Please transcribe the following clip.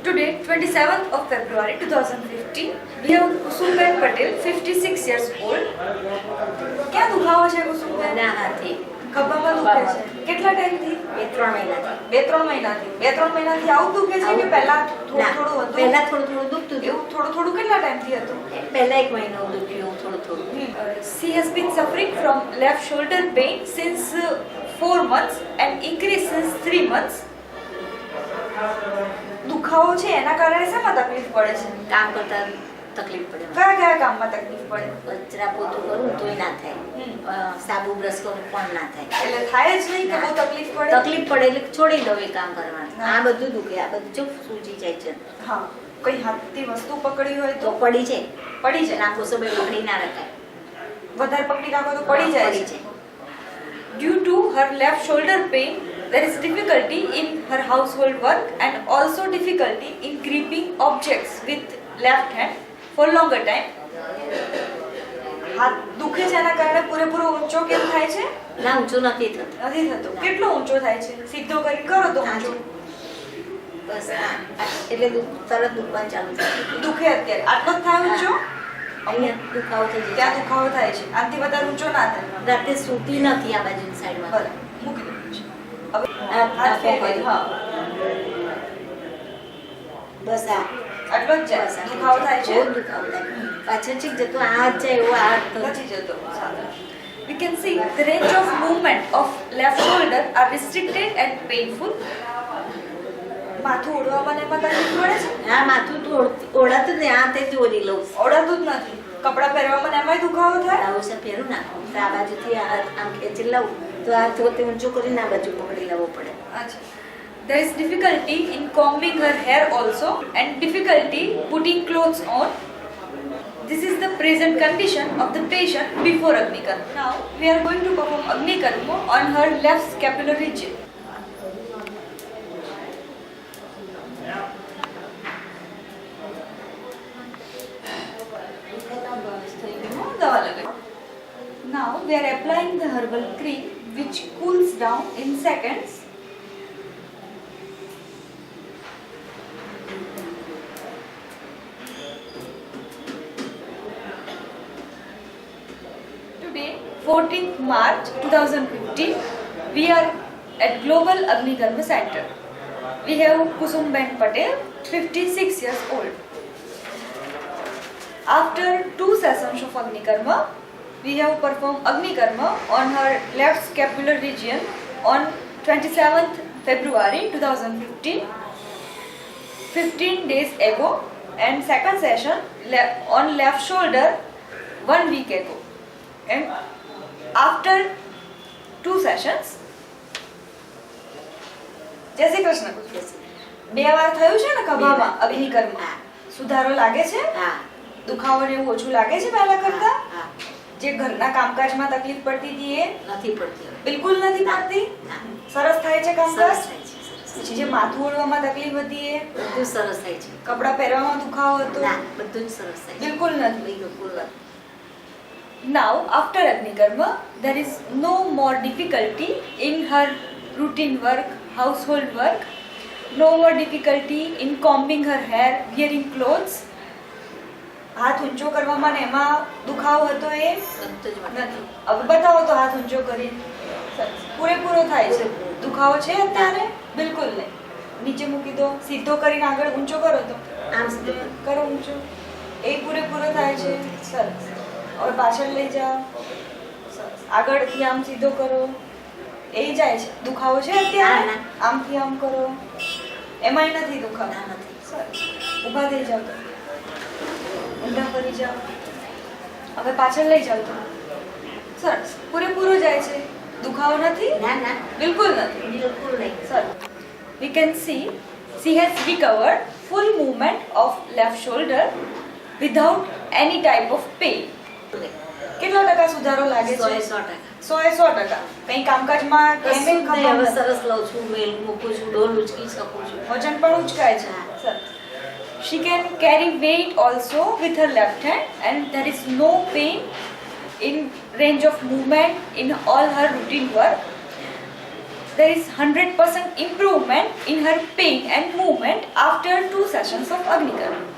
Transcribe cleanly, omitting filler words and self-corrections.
Today, 27th of February 2015, we have Kusumben Patel, 56 years old. ક્યાં દુખાવો છે કુસુમબેન? નાનાથી ખભામાં દુખે છે. કેટલા ટાઈમથી? 2-3 મહિનાથી. 2-3 મહિનાથી. 2-3 મહિનાથી આવું દુખે છે કે પહેલા થોડું હતું? પહેલા થોડું દુખતું હતું. એવું થોડું કેટલા ટાઈમથી હતું? પહેલા 1 મહિનો દુખ્યું થોડું. She has been suffering from left shoulder pain since 4 months and increased since 3 months. દુખાવો છે એના કારણે શેમાં તકલીફ પડે છે? કામ કરતા તકલીફ પડે. કયા કામમાં તકલીફ પડે? કચરા પોતું કરું તોય ના થાય, સાબુ બ્રશ કરું પણ ના થાય. એટલે થાય જ નહીં કે બહુ તકલીફ પડે? તકલીફ પડે એટલે છોડી દઉં એ કામ કરવાનું. આ બધું દુખે, આ બધું જો સૂજી જાય છે. હા, કોઈ હાથથી વસ્તુ પકડી હોય તો તો પડી જાય. ના કોસો બે પકડી ના રખાય. વધારે પકડી રાખો તો પડી જાય પડી છે. જાય. Due to her left shoulder pain, there is difficulty in her household work and also difficulty in gripping objects with left hand for longer time. હાથ દુખે છે એના કારણે પૂરેપૂરો ઊંચો કેમ થાય છે? ના, ઊંચો નથી થતો. નથી થતો. કેટલો ઊંચો થાય છે? સીધો કરી કરો તો ઊંચો. બસ એટલે તરત દુખવાનું ચાલુ થાય. દુખે અત્યારે આટલો જ થાય ઊંચો? અહીંયા દુખાવો થઈ જાય. ત્યાં દુખાવો થાય છે. આનાથી વધારે ઊંચો ના થાય. રાતે સૂતી નથી આ બાજુની સાઈડમાં. બરાબર, મૂકી દો. હવે આ હાથ ફેરવી. હા, બસ આ આટલો જ જાય. દુખાવો થાય છે? બહુ દુખાવો થાય. પાછળ ચીક જતો આ જ જાય એવો આ નથી જતો. We can see the range of movement of left shoulder are restricted and painful. માથું ઓળવામાં ને એમાં તકલીફ પડે છે? હા, માથું તો ઓળાતું જ નહીં. આ તે જ ઓળી લઉં. ઓળાતું જ નથી. કપડાં પહેરવામાં ને એમાંય દુખાવો થાય? આવું છે પહેરું ના તો આ બાજુથી આમ ખેંચી લઉં તો આ થોતે ઊંચું કરીને આ બાજુ પકડી લેવો પડે. અચ્છા. There is difficulty in combing her hair also and difficulty putting clothes on. This is the present condition of the patient before Agni Karma. Now we are going to perform Agni Karma on her left scapular region. Now we are applying the herbal cream which cools down in seconds. Today, 14th March 2015, we are at Global Agni Karma Center. We have Kusumben Patel, 56 years old. After 2 sessions of Agni Karma, we have performed Agni Karma on her left scapular region on 27th February 2015, 15 days ago, and second session on left shoulder 1 week ago. And after 2 sessions, જય શ્રી કૃષ્ણ. 2 વાર થયું છે ને ખભામાં અગ્નિ કર્મ? સુધારો લાગે છે? હા. દુખાવો ને એવું ઓછું લાગે છે પહેલા કરતા? હા. જે ઘરના કામકાજમાં તકલીફ પડતી હતી એ નથી પડતી. બિલકુલ નથી પડતી? ના. સરસ થાય છે કામકાજ? સરસ થાય છે. સરસ. પછી જે માથું ઓળવામાં તકલીફ હતી એ? બધું સરસ થાય છે. કપડાં પહેરવામાં દુખાવો હતો? ના, બધું જ સરસ થાય છે. બિલકુલ નથી. બિલકુલ નથી. Now, after Agni Karma, there is no more difficulty in her routine work, household work, no more difficulty in combing her hair, wearing clothes. હાથ ઊંચો કરવામાં ને એમાં દુખાવો હતો એ બધું જ નથી. હવે બતાવો તો હાથ ઊંચો કરી. પૂરેપૂરો થાય છે. દુખાવો છે અત્યારે? બિલકુલ નહીં. નીચે મૂકી દો. સીધો કરીને આગળ ઊંચો કરો તો આમ સીધું કરો ઊંચો. એ પૂરેપૂરો થાય છે. સરસ. હવે પાછળ લઈ જાઓ. સરસ. આગળથી આમ સીધો કરો. એ જાય છે. દુખાવો છે અત્યારે? ના. આમથી આમ કરો. એમાંય નથી દુખાવો? ના નથી. સરસ. ઊભા થઈ જાઓ તો ઊંધા ફરી જાઓ. હવે પાછળ લઈ જાઓ તો સરસ. પૂરેપૂરો જાય છે. દુખાવો નથી? ના ના બિલકુલ નથી. બિલકુલ નહીં. સરસ. We can see she has recovered full movement of left shoulder without any type of pain. કેટલો ટકા સુધારો લાગે છે? 100%. 100%. કંઈ કામકાજમાં કશું કેમ જ નહીં. હવે ખબર? સરસ લઉં છું, વેલ મૂકું છું, ડોલ ઉચકી શકું છું. વજન પણ ઉચકાય છે. સરસ. She can carry weight also with her left hand and there is no pain in range of movement in all her routine work. there is 100% improvement in her pain and movement after 2 sessions of Agni Karma.